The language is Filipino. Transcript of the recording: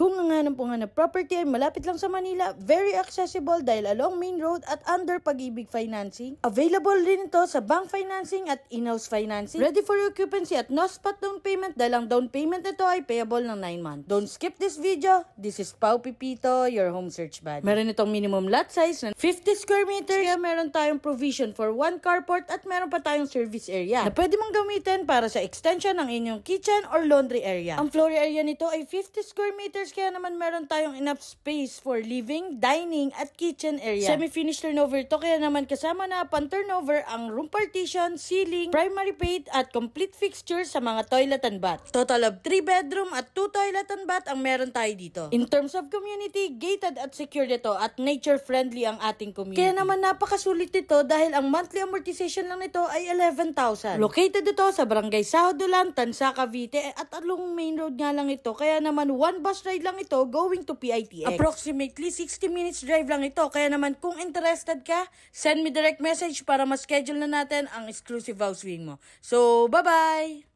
Kung ang hanap property ay malapit lang sa Manila, very accessible dahil along main road at under Pag-ibig Financing. Available rin ito sa bank financing at in-house financing. Ready for occupancy at no spot down payment dahil ang down payment nito ay payable ng 9 months. Don't skip this video. This is Pau Pipito, your home search buddy. Meron itong minimum lot size na 50 square meters. Kaya meron tayong provision for 1 carport at meron pa tayong service area na pwede mong gamitin para sa extension ng inyong kitchen or laundry area. Ang floor area nito ay 50 square meters kaya naman meron tayong enough space for living, dining at kitchen area. Semi-finished turnover ito kaya naman kasama na upon turnover ang room partition, ceiling, primary paint at complete fixtures sa mga toilet and bath. Total of 3 bedroom at 2 toilet and bath ang meron tayo dito. In terms of community, gated at secured ito at nature friendly ang ating community. Kaya naman napakasulit ito dahil ang monthly amortization lang nito ay 11,000. Located ito sa Barangay Sahodulan, Tansa, Cavite at along main road nga lang ito. Kaya naman 1 bus ride lang ito going to PITX. Approximately 60 minutes drive lang ito. Kaya naman kung interested ka, send me direct message para ma-schedule na natin ang exclusive house viewing mo. So, bye-bye!